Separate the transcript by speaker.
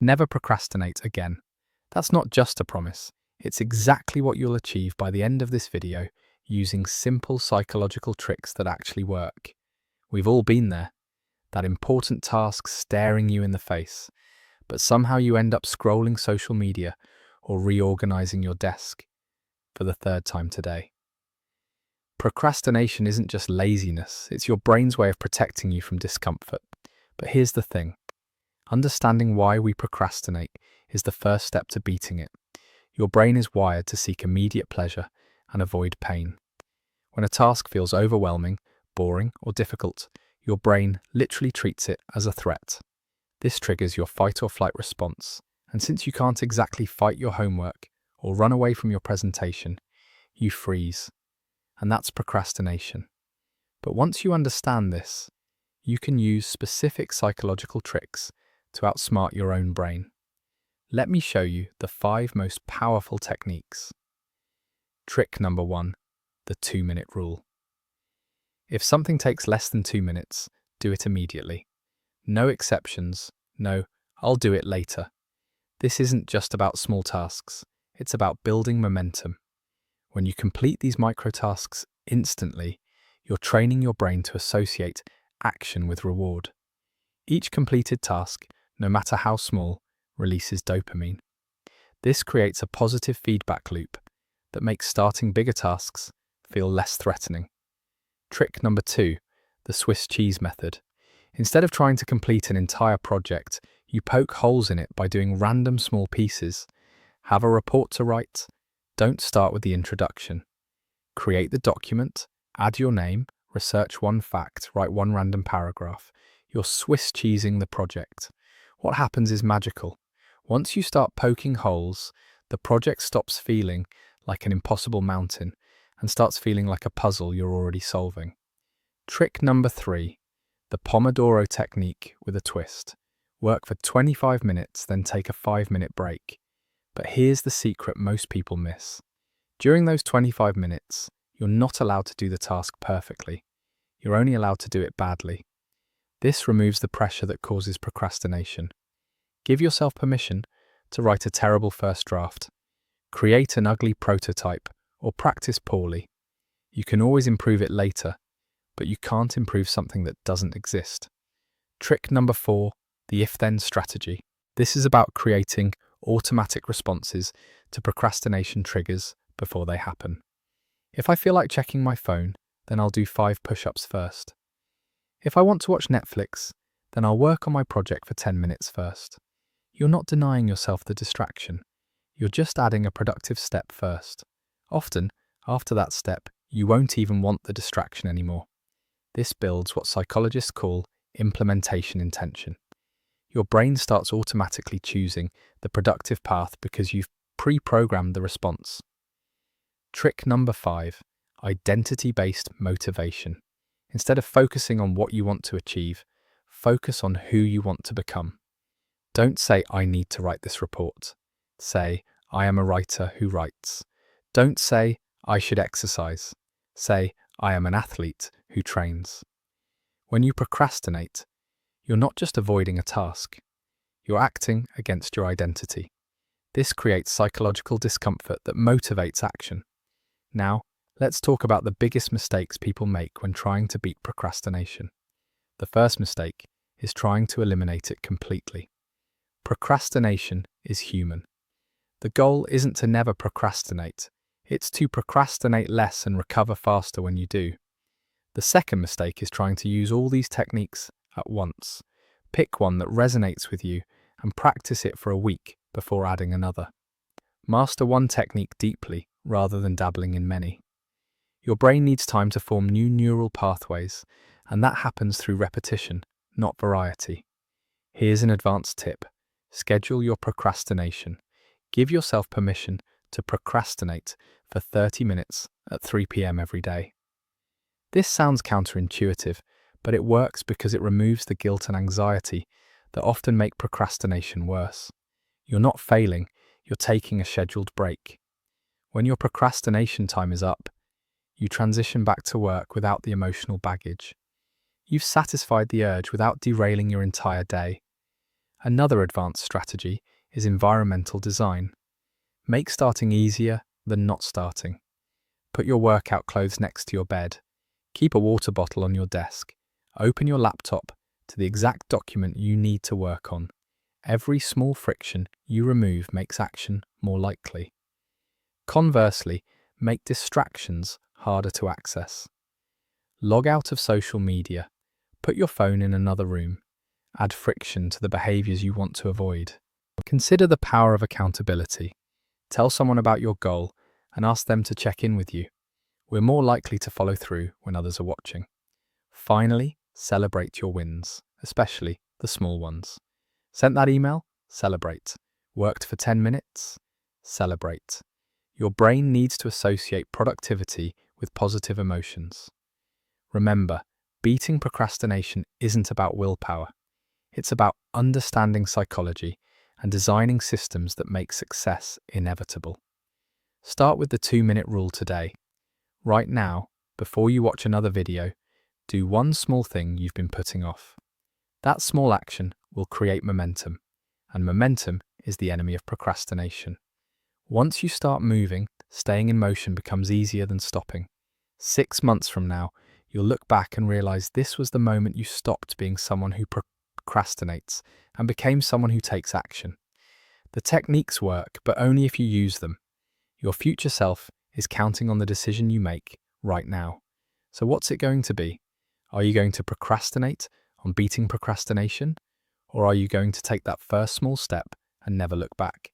Speaker 1: Never procrastinate again. That's not just a promise, it's exactly what you'll achieve by the end of this video using simple psychological tricks that actually work. We've all been there, that important task staring you in the face, but somehow you end up scrolling social media or reorganizing your desk for the third time today. Procrastination isn't just laziness, it's your brain's way of protecting you from discomfort. But here's the thing. Understanding why we procrastinate is the first step to beating it. Your brain is wired to seek immediate pleasure and avoid pain. When a task feels overwhelming, boring, or difficult, your brain literally treats it as a threat. This triggers your fight or flight response, and since you can't exactly fight your homework or run away from your presentation, you freeze. And that's procrastination. But once you understand this, you can use specific psychological tricks to outsmart your own brain. Let me show you the 5 most powerful techniques. Trick number 1, the 2-minute rule. If something takes less than 2 minutes, do it immediately. No exceptions, no, I'll do it later. This isn't just about small tasks, it's about building momentum. When you complete these micro tasks instantly, you're training your brain to associate action with reward. Each completed task, no matter how small, releases dopamine. This creates a positive feedback loop that makes starting bigger tasks feel less threatening. Trick number 2, the Swiss cheese method. Instead of trying to complete an entire project, you poke holes in it by doing random small pieces. Have a report to write? Don't start with the introduction. Create the document, add your name, research one fact, write one random paragraph. You're Swiss cheesing the project. What happens is magical. Once you start poking holes, the project stops feeling like an impossible mountain and starts feeling like a puzzle you're already solving. Trick number 3, the Pomodoro technique with a twist. Work for 25 minutes, then take a 5-minute break. But here's the secret most people miss. During those 25 minutes, you're not allowed to do the task perfectly. You're only allowed to do it badly. This removes the pressure that causes procrastination. Give yourself permission to write a terrible first draft. Create an ugly prototype or practice poorly. You can always improve it later, but you can't improve something that doesn't exist. Trick number 4, the if-then strategy. This is about creating automatic responses to procrastination triggers before they happen. If I feel like checking my phone, then I'll do 5 push-ups first. If I want to watch Netflix, then I'll work on my project for 10 minutes first. You're not denying yourself the distraction. You're just adding a productive step first. Often, after that step, you won't even want the distraction anymore. This builds what psychologists call implementation intention. Your brain starts automatically choosing the productive path because you've pre-programmed the response. Trick number 5, identity-based motivation. Instead of focusing on what you want to achieve, focus on who you want to become. Don't say, I need to write this report. Say, I am a writer who writes. Don't say, I should exercise. Say, I am an athlete who trains. When you procrastinate, you're not just avoiding a task. You're acting against your identity. This creates psychological discomfort that motivates action. Now, let's talk about the biggest mistakes people make when trying to beat procrastination. The first mistake is trying to eliminate it completely. Procrastination is human. The goal isn't to never procrastinate. It's to procrastinate less and recover faster when you do. The second mistake is trying to use all these techniques at once. Pick one that resonates with you and practice it for a week before adding another. Master one technique deeply rather than dabbling in many. Your brain needs time to form new neural pathways, and that happens through repetition, not variety. Here's an advanced tip. Schedule your procrastination. Give yourself permission to procrastinate for 30 minutes at 3 p.m. every day. This sounds counterintuitive, but it works because it removes the guilt and anxiety that often make procrastination worse. You're not failing, you're taking a scheduled break. When your procrastination time is up, you transition back to work without the emotional baggage. You've satisfied the urge without derailing your entire day. Another advanced strategy is environmental design. Make starting easier than not starting. Put your workout clothes next to your bed. Keep a water bottle on your desk. Open your laptop to the exact document you need to work on. Every small friction you remove makes action more likely. Conversely, make distractions harder to access. Log out of social media. Put your phone in another room. Add friction to the behaviors you want to avoid. Consider the power of accountability. Tell someone about your goal and ask them to check in with you. We're more likely to follow through when others are watching. Finally, celebrate your wins, especially the small ones. Sent that email? Celebrate. Worked for 10 minutes? Celebrate. Your brain needs to associate productivity with positive emotions. Remember, beating procrastination isn't about willpower. It's about understanding psychology and designing systems that make success inevitable. Start with the 2-minute rule today. Right now, before you watch another video, do one small thing you've been putting off. That small action will create momentum, and momentum is the enemy of procrastination. Once you start moving, staying in motion becomes easier than stopping. 6 months from now, you'll look back and realize this was the moment you stopped being someone who procrastinates and became someone who takes action. The techniques work, but only if you use them. Your future self is counting on the decision you make right now. So what's it going to be? Are you going to procrastinate on beating procrastination? Or are you going to take that first small step and never look back?